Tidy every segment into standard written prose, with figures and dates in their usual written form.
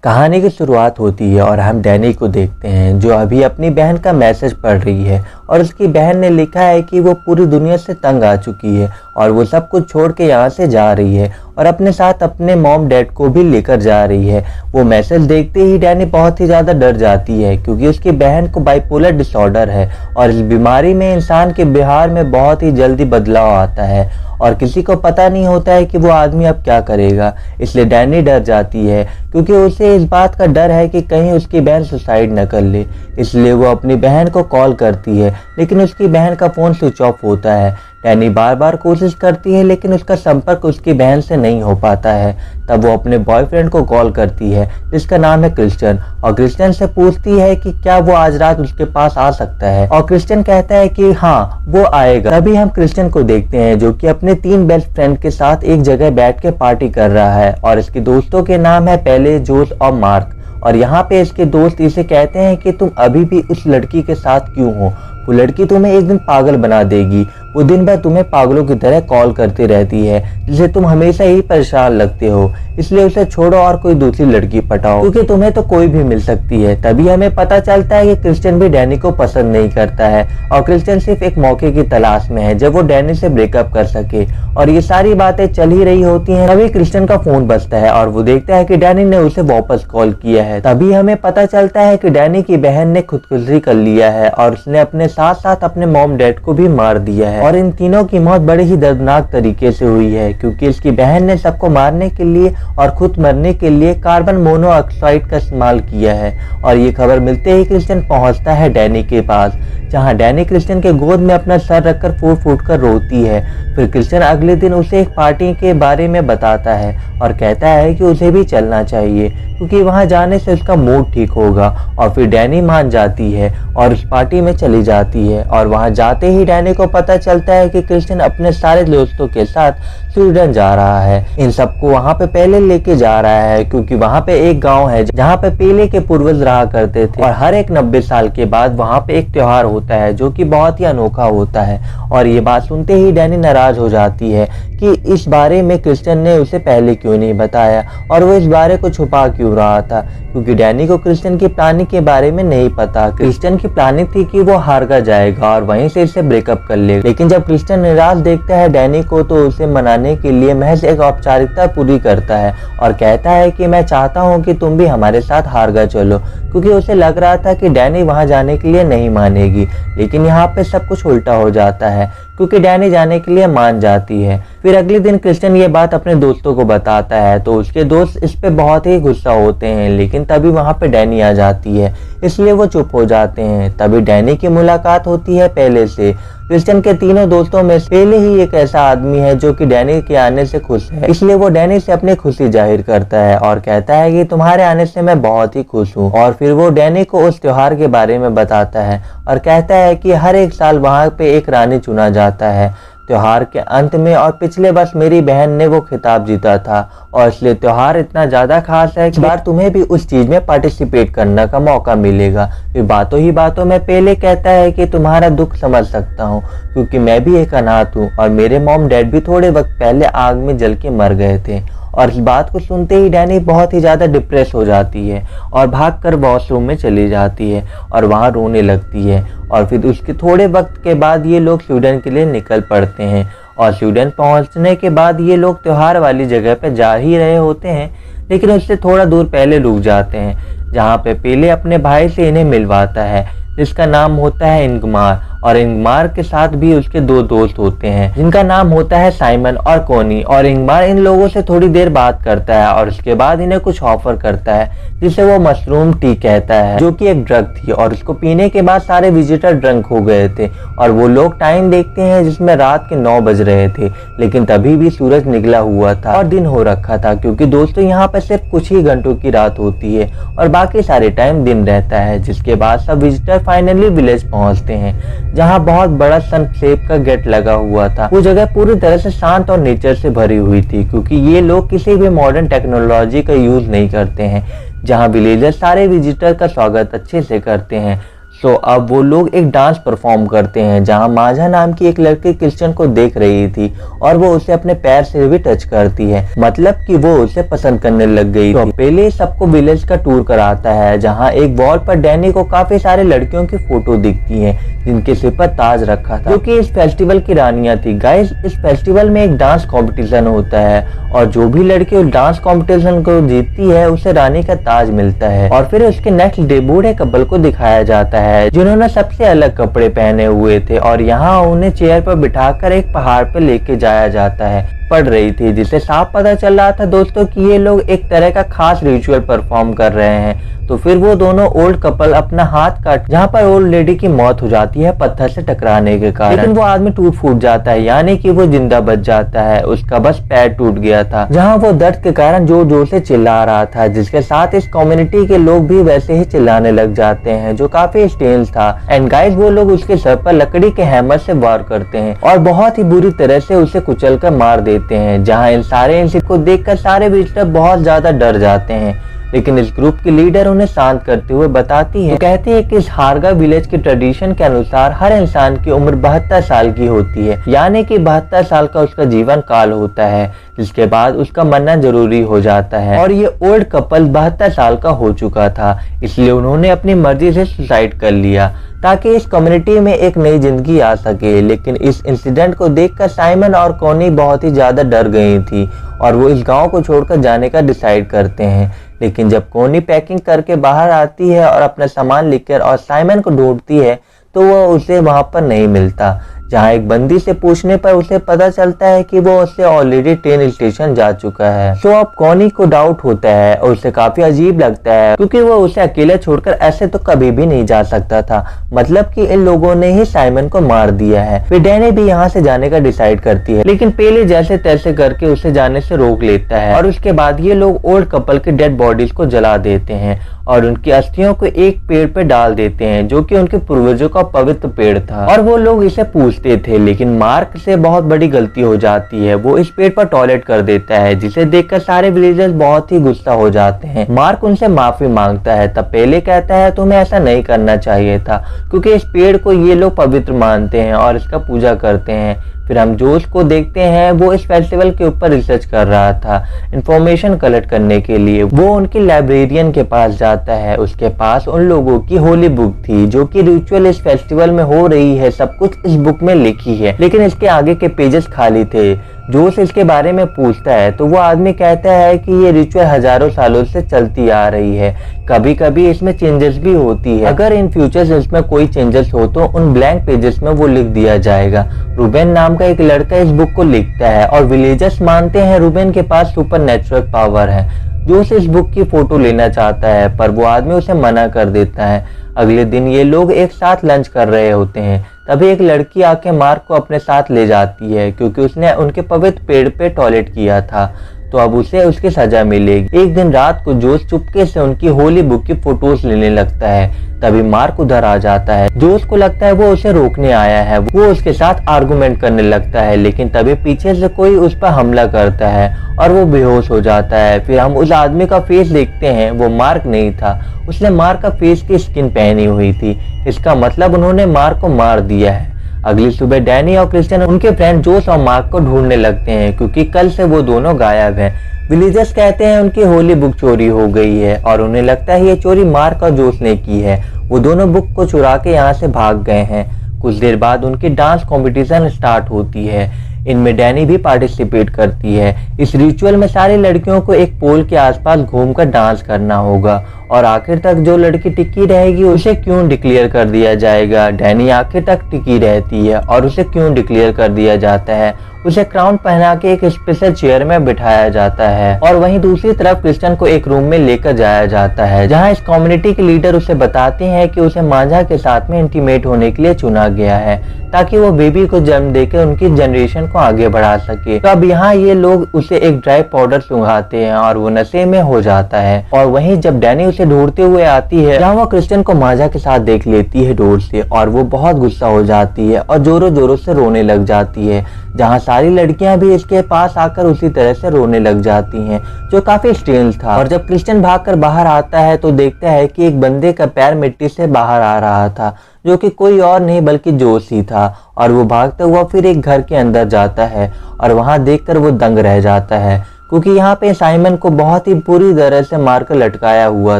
कहानी की शुरुआत होती है और हम डैनी को देखते हैं जो अभी अपनी बहन का मैसेज पढ़ रही है और उसकी बहन ने लिखा है कि वो पूरी दुनिया से तंग आ चुकी है और वो सब कुछ छोड़ के यहाँ से जा रही है और अपने साथ अपने मॉम डैड को भी लेकर जा रही है। वो मैसेज देखते ही डैनी बहुत ही ज़्यादा डर जाती है क्योंकि उसकी बहन को बाइपोलर डिसऑर्डर है और इस बीमारी में इंसान के व्यवहार में बहुत ही जल्दी बदलाव आता है और किसी को पता नहीं होता है कि वो आदमी अब क्या करेगा। इसलिए डैनी डर जाती है क्योंकि उसे इस बात का डर है कि कहीं उसकी बहन सुसाइड न कर ले। इसलिए वो अपनी बहन को कॉल करती है लेकिन उसकी बहन का फ़ोन स्विच ऑफ होता है। डैनी बार बार कोशिश करती है लेकिन उसका संपर्क उसकी बहन से नहीं हो पाता है। तब वो अपने बॉयफ्रेंड को कॉल करती है जिसका नाम है क्रिश्चियन और क्रिश्चियन से पूछती है कि क्या वो आज रात उसके पास आ सकता है और क्रिश्चियन कहता है कि हाँ वो आएगा। तभी हम क्रिश्चियन को देखते हैं जो कि अपने 3 बेस्ट फ्रेंड के साथ एक जगह बैठ के पार्टी कर रहा है और इसके दोस्तों के नाम है पेले, जोश और मार्क। और यहाँ पे इसके दोस्त इसे कहते हैं कि तुम अभी भी उस लड़की के साथ क्यों हो, वो लड़की तुम्हें एक दिन पागल बना देगी। वो दिन भर तुम्हें पागलों की तरह कॉल करती रहती है जिसे तुम हमेशा ही परेशान लगते हो, इसलिए उसे छोड़ो और कोई दूसरी लड़की पटाओ क्योंकि तुम्हें तो कोई भी मिल सकती है। तभी हमें पता चलता है कि क्रिश्चियन भी डैनी को पसंद नहीं करता है और क्रिश्चियन सिर्फ एक मौके की तलाश में है जब वो डैनी से ब्रेकअप कर सके। और ये सारी बातें चल ही रही होती हैं तभी क्रिश्चियन का फोन बजता है और वो देखता है कि डैनी ने उसे वापस कॉल किया है। तभी हमें पता चलता है कि डैनी की बहन ने खुदकुशी कर लिया है और उसने अपने साथ साथ अपने मॉम डैड को भी मार दिया है और इन तीनों की मौत बड़े ही दर्दनाक तरीके से हुई है क्योंकि इसकी बहन ने सबको मारने के लिए और खुद मरने के लिए कार्बन मोनोऑक्साइड का इस्तेमाल किया है। और ये खबर मिलते ही क्रिश्चियन पहुंचता है डैनी के पास जहां डैनी क्रिश्चियन के गोद में अपना सर रखकर फूट फूट कर रोती है। फिर क्रिश्चियन अगले दिन उसे एक पार्टी के बारे में बताता है और कहता है कि उसे भी चलना चाहिए क्योंकि वहां जाने से उसका मूड ठीक होगा। और फिर डैनी मान जाती है और उस पार्टी में चली जाती है और वहां जाते ही डैनी को पता चलता है कि क्रिश्चियन अपने सारे दोस्तों के साथ स्वीडन जा रहा है। इन सबको वहां पे पहले लेके जा रहा है क्योंकि वहां पे एक गांव है जहां पे पेले के पूर्वज रहा करते थे और हर एक 90 साल के बाद वहां पे एक त्योहार होता है जो कि बहुत ही अनोखा होता है। और ये बात सुनते ही डैनी नाराज हो जाती है कि इस बारे में क्रिश्चियन ने उसे पहले क्यों नहीं बताया और वो इस बारे को छुपा क्यों रहा था क्योंकि डैनी को क्रिश्चियन की प्लानिंग के बारे में नहीं पता। क्रिश्चियन की प्लानिंग थी कि वो हारगा जाएगा और वहीं से इसे ब्रेकअप कर लेगा। लेकिन जब क्रिश्चियन निराश देखता है डैनी को तो उसे मनाने के लिए महज एक औपचारिकता पूरी करता है और कहता है कि मैं चाहता हूँ कि तुम भी हमारे साथ हारगा चलो क्योंकि उसे लग रहा था कि डैनी वहां जाने के लिए नहीं मानेगी। लेकिन यहाँ पे सब कुछ उल्टा हो जाता है क्योंकि डैनी जाने के लिए मान जाती है। फिर अगले दिन क्रिश्चियन ये बात अपने दोस्तों को बताता है तो उसके दोस्त इस पे बहुत ही गुस्सा होते हैं लेकिन तभी वहां पे डैनी आ जाती है इसलिए वो चुप हो जाते हैं। तभी डैनी की मुलाकात होती है पेले से। क्रिश्चियन के तीनों दोस्तों में पेले ही एक ऐसा आदमी है जो कि डैनी के आने से खुश है, इसलिए वो डैनी से अपनी खुशी जाहिर करता है और कहता है कि तुम्हारे आने से मैं बहुत ही खुश हूँ। और फिर वो डैनी को उस त्योहार के बारे में बताता है और कहता है कि हर एक साल वहां पे एक रानी चुना जाता है त्योहार के अंत में और पिछले वर्ष मेरी बहन ने वो खिताब जीता था और इसलिए त्योहार इतना ज़्यादा खास है कि बार तुम्हें भी उस चीज़ में पार्टिसिपेट करने का मौका मिलेगा। फिर बातों ही बातों में पेले कहता है कि तुम्हारा दुख समझ सकता हूँ क्योंकि मैं भी एक अनाथ हूँ और मेरे मॉम डैड भी थोड़े वक्त पहले आग में जल के मर गए थे। और इस बात को सुनते ही डैनी बहुत ही ज़्यादा डिप्रेस हो जाती है और भागकर वॉशरूम में चली जाती है और वहाँ रोने लगती है। और फिर उसके थोड़े वक्त के बाद ये लोग स्वीडन के लिए निकल पड़ते हैं और स्वीडन पहुँचने के बाद ये लोग त्योहार वाली जगह पर जा ही रहे होते हैं लेकिन उससे थोड़ा दूर पहले रुक जाते हैं जहाँ पे पेले अपने भाई से इन्हें मिलवाता है जिसका नाम होता है इंगमार। और इंगमार के साथ भी उसके 2 दोस्त होते हैं जिनका नाम होता है साइमन और कोनी। और इंगमार इन लोगों से थोड़ी देर बात करता है और उसके बाद इन्हें कुछ ऑफर करता है जिसे वो मशरूम टी कहता है जो कि एक ड्रग थी और उसको पीने के बाद सारे विजिटर ड्रंक हो गए थे। और वो लोग टाइम देखते हैं जिसमें रात के 9 बज रहे थे लेकिन तभी भी सूरज निकला हुआ था और दिन हो रखा था क्योंकि दोस्तों यहाँ पर सिर्फ कुछ ही घंटों की रात होती है और बाकी सारे टाइम दिन रहता है। जिसके बाद सब विजिटर फाइनली विलेज पहुंचते हैं जहां बहुत बड़ा सनसेप का गेट लगा हुआ था। वो जगह पूरी तरह से शांत और नेचर से भरी हुई थी क्योंकि ये लोग किसी भी मॉडर्न टेक्नोलॉजी का यूज नहीं करते हैं। जहां विलेजर सारे विजिटर का स्वागत अच्छे से करते हैं। सो अब वो लोग एक डांस परफॉर्म करते हैं जहां मांझा नाम की एक लड़की क्रिश्चियन को देख रही थी और वो उसे अपने पैर से भी टच करती है, मतलब कि वो उसे पसंद करने लग गई थी। तो पहले सबको विलेज का टूर कराता है जहां एक वॉल पर डैनी को काफी सारे लड़कियों की फोटो दिखती है जिनके सिर पर ताज रखा था, क्योंकि इस फेस्टिवल की रानियां थी। गाइस, इस फेस्टिवल में एक डांस कंपटीशन होता है और जो भी लड़की उस डांस कंपटीशन को जीतती है उसे रानी का ताज मिलता है। और फिर उसके नेक्स्ट डे बूढ़े कपल को दिखाया जाता है जिन्होंने सबसे अलग कपड़े पहने हुए थे और यहाँ उन्हें चेयर पर बिठाकर एक पहाड़ पर लेके जाया जाता है। पड़ रही थी जिससे साफ पता चल रहा था दोस्तों कि ये लोग एक तरह का खास रिचुअल परफॉर्म कर रहे हैं। तो फिर वो दोनों ओल्ड कपल अपना हाथ काट जहाँ पर ओल्ड लेडी की मौत हो जाती है पत्थर से टकराने के कारण, लेकिन वो आदमी टूट फूट जाता है, यानी कि वो जिंदा बच जाता है। उसका बस पैर टूट गया था जहाँ वो दर्द के कारण जोर जोर से चिल्ला रहा था, जिसके साथ इस कम्युनिटी के लोग भी वैसे ही चिल्लाने लग जाते हैं जो काफी स्टेंस था। एंड गाइस, वो लोग उसके सर पर लकड़ी के हैमर से वार करते हैं और बहुत ही बुरी तरह से उसे कुचल कर मार देते हैं, जहाँ इन सारे इंसिडेंट को देखकर सारे विजिटर बहुत ज्यादा डर जाते हैं। लेकिन इस ग्रुप की लीडर उन्हें शांत करते हुए बताती है, तो कहती है कि इस हारगा विलेज के ट्रेडिशन के अनुसार हर इंसान की उम्र 72 साल की होती है, यानी कि 72 साल का उसका जीवन काल होता है, जिसके बाद उसका मरना जरूरी हो जाता है। और ये ओल्ड कपल 72 साल का हो चुका था, इसलिए उन्होंने अपनी मर्जी से सुसाइड कर लिया ताकि इस कम्युनिटी में एक नई जिंदगी आ सके। लेकिन इस इंसिडेंट को देखकर साइमन और कॉनी बहुत ही ज्यादा डर गई थी और वो इस गांव को छोड़कर जाने का डिसाइड करते हैं। लेकिन जब कॉनी पैकिंग करके बाहर आती है और अपना सामान लेकर और साइमन को ढूंढती है तो वो उसे वहां पर नहीं मिलता, जहाँ एक बंदी से पूछने पर उसे पता चलता है कि वो उससे ऑलरेडी ट्रेन स्टेशन जा चुका है। सो अब कॉनी को डाउट होता है और उसे काफी अजीब लगता है क्योंकि वो उसे अकेले छोड़कर ऐसे तो कभी भी नहीं जा सकता था, मतलब कि इन लोगों ने ही साइमन को मार दिया है। फिर डैनी भी यहाँ से जाने का डिसाइड करती है, लेकिन पहले जैसे तैसे करके उसे जाने से रोक लेता है और उसके बाद ये लोग ओल्ड कपल के डेड बॉडीज को जला देते हैं और उनकी अस्थियों को एक पेड़ पे डाल देते हैं जो कि उनके पूर्वजों का पवित्र पेड़ था। और वो लोग इसे पूछते थे, लेकिन मार्क से बहुत बड़ी गलती हो जाती है, वो इस पेड़ पर टॉयलेट कर देता है, जिसे देखकर सारे विलेजर्स बहुत ही गुस्सा हो जाते हैं। मार्क उनसे माफी मांगता है, तब पहले कहता है तुम्हें ऐसा नहीं करना चाहिए था क्योंकि इस पेड़ को ये लोग पवित्र मानते हैं और इसका पूजा करते हैं। फिर हम जोश को देखते हैं, वो इस फेस्टिवल के ऊपर रिसर्च कर रहा था इंफॉर्मेशन कलेक्ट करने के लिए। वो उनकी लाइब्रेरियन के पास जाता है, उसके पास उन लोगों की होली बुक थी जो कि रिचुअल इस फेस्टिवल में हो रही है सब कुछ इस बुक में लिखी है, लेकिन इसके आगे के पेजेस खाली थे। जोश इसके बारे में पूछता है तो वो आदमी कहता है कि ये रिचुअल हजारों सालों से चलती आ रही है, कभी कभी इसमें चेंजेस भी होती है, अगर इन फ्यूचर इसमें कोई चेंजेस हो तो उन ब्लैंक पेजेस में वो लिख दिया जाएगा। रूबेन नाम का एक लड़का इस बुक को लिखता है और विलेजर्स मानते हैं रूबेन के पास सुपर नेचुरल पावर है। जोश इस बुक की फोटो लेना चाहता है पर वो आदमी उसे मना कर देता है। अगले दिन ये लोग एक साथ लंच कर रहे होते हैं, तभी एक लड़की आके मार्क को अपने साथ ले जाती है क्योंकि उसने उनके पवित्र पेड़ पे टॉयलेट किया था, तो अब उसे उसकी सजा मिलेगी। एक दिन रात को जोश चुपके से उनकी होली बुक की फोटोज लेने लगता है, तभी मार्क उधर आ जाता है। जोश को लगता है वो उसे रोकने आया है, वो उसके साथ आर्गुमेंट करने लगता है, लेकिन तभी पीछे से कोई उस पर हमला करता है और वो बेहोश हो जाता है। फिर हम उस आदमी का फेस देखते हैं, वो मार्क नहीं था, उसने मार्क का फेस की स्किन पहनी हुई थी, इसका मतलब उन्होंने मार्क को मार दिया है। अगली सुबह डैनी और क्रिश्चियन उनके फ्रेंड जोश और मार्क को ढूंढने लगते हैं क्योंकि कल से वो दोनों गायब हैं। विलेजर्स कहते हैं उनकी होली बुक चोरी हो गई है और उन्हें लगता है ये चोरी मार्क और जोश ने की है। वो दोनों बुक को चुरा के यहाँ से भाग गए हैं। कुछ देर बाद उनकी डांस कंपटीशन स्टार्ट होती है, इनमें डैनी भी पार्टिसिपेट करती है। इस रिचुअल में सारी लड़कियों को एक पोल के आसपास घूमकर डांस करना होगा और आखिर तक जो लड़की टिकी रहेगी उसे क्यों डिक्लेयर कर दिया जाएगा। डैनी आखिर तक टिकी रहती है और उसे क्यों डिक्लेयर कर दिया जाता है, उसे क्राउन पहना के एक स्पेशल चेयर में बिठाया जाता है और वहीं दूसरी तरफ क्रिश्चियन को एक रूम में लेकर जाया जाता है जहां इस कम्युनिटी के लीडर उसे बताते हैं कि उसे मांझा के साथ में इंटीमेट होने के लिए चुना गया है ताकि वो बेबी को जन्म देकर उनकी जनरेशन को आगे बढ़ा सके। तो अब यहाँ ये लोग उसे एक ड्राई पाउडर सुंघाते हैं और वो नशे में हो जाता है। और वहीं जब डैनी उसे ढूंढते हुए आती है, जहाँ वो क्रिश्चियन को माजा के साथ देख लेती है दूर से, और वो बहुत गुस्सा हो जाती है और जोरों जोरों से रोने लग जाती है, जहाँ सारी लड़कियां भी इसके पास आकर उसी तरह से रोने लग जाती हैं, जो काफी स्ट्रेंज था। और जब क्रिश्चियन भागकर बाहर आता है तो देखता है कि एक बंदे का पैर मिट्टी से बाहर आ रहा था, जो कि कोई और नहीं बल्कि जोश ही था। और वो भागता हुआ फिर एक घर के अंदर जाता है और वहां देखकर वो दंग रह जाता है, क्योंकि यहाँ पे साइमन को बहुत ही बुरी तरह से मारकर लटकाया हुआ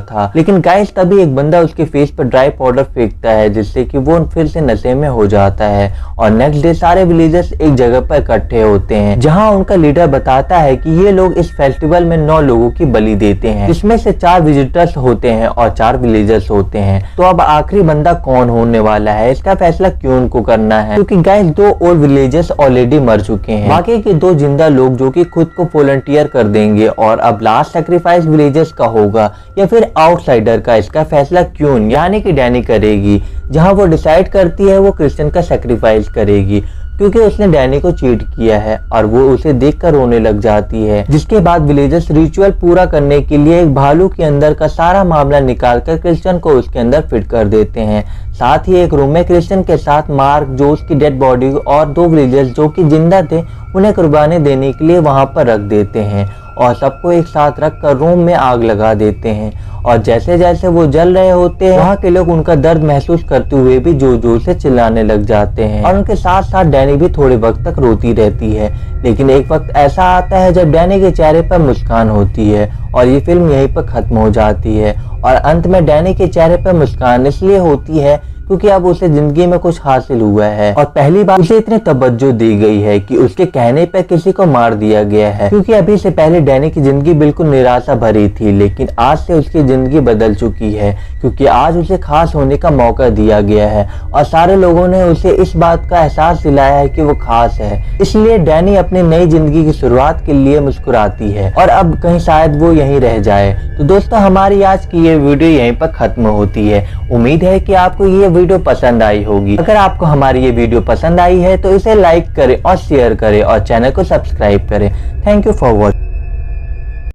था। लेकिन गाइस तभी एक बंदा उसके फेस पर ड्राई पाउडर फेंकता है, जिससे कि वो फिर से नशे में हो जाता है। और नेक्स्ट डे सारे विलेजर्स एक जगह पर इकट्ठे होते हैं, जहाँ उनका लीडर बताता है कि ये लोग इस फेस्टिवल में 9 लोगों की बलि देते हैं, जिसमें से 4 विजिटर्स होते हैं और 4 विलेजर्स होते हैं। तो अब आखिरी बंदा कौन होने वाला है, इसका फैसला क्यों उनको करना है, क्योंकि गाइस 2 और विलेजर्स ऑलरेडी मर चुके हैं, बाकी के 2 जिंदा लोग जो कि खुद को वॉलंटियर कर देंगे। और अब लास्ट सैक्रिफाइस विलेजर्स का होगा या फिर आउटसाइडर का, इसका फैसला क्यून यानी कि डैनी करेगी, जहां वो डिसाइड करती है वो क्रिश्चियन का सैक्रिफाइस करेगी, क्योंकि उसने डैनी को चीट किया है। और वो उसे देखकर रोने लग जाती है। जिसके बाद विलेजर्स रिचुअल पूरा करने के लिए एक भालू के अंदर का सारा मामला निकालकर क्रिश्चियन को उसके अंदर फिट कर देते हैं। साथ ही एक रूम में क्रिश्चियन के साथ मार्क, जो उसकी डेड बॉडी और 2 विलेजर्स जो कि जिंदा थे उन्हें कुर्बानी देने के लिए वहां पर रख देते हैं, और सबको एक साथ रखकर रूम में आग लगा देते हैं। और जैसे जैसे वो जल रहे होते हैं, वहाँ के लोग उनका दर्द महसूस करते हुए भी जोर जोर से चिल्लाने लग जाते हैं, और उनके साथ साथ डैनी भी थोड़े वक्त तक रोती रहती है। लेकिन एक वक्त ऐसा आता है जब डैनी के चेहरे पर मुस्कान होती है, और ये फिल्म यहीं पर खत्म हो जाती है। और अंत में डैनी के चेहरे पर मुस्कान इसलिए होती है क्योंकि अब उसे जिंदगी में कुछ हासिल हुआ है, और पहली बार उसे इतनी तवज्जो दी गई है कि उसके कहने पर किसी को मार दिया गया है। क्योंकि अभी से पहले डैनी की जिंदगी बिल्कुल निराशा भरी थी, लेकिन आज से उसकी जिंदगी बदल चुकी है, क्योंकि आज उसे खास होने का मौका दिया गया है, और सारे लोगों ने उसे इस बात का एहसास दिलाया है कि वो खास है। इसलिए डैनी अपनी नई जिंदगी की शुरुआत के लिए मुस्कुराती है, और अब कहीं शायद वो यहीं रह जाए। तो दोस्तों, हमारी आज की ये वीडियो यहीं पर खत्म होती है। उम्मीद है कि आपको ये वीडियो पसंद आई होगी। अगर आपको हमारी ये वीडियो पसंद आई है तो इसे लाइक करें और शेयर करें और चैनल को सब्सक्राइब करें। Thank you for watching.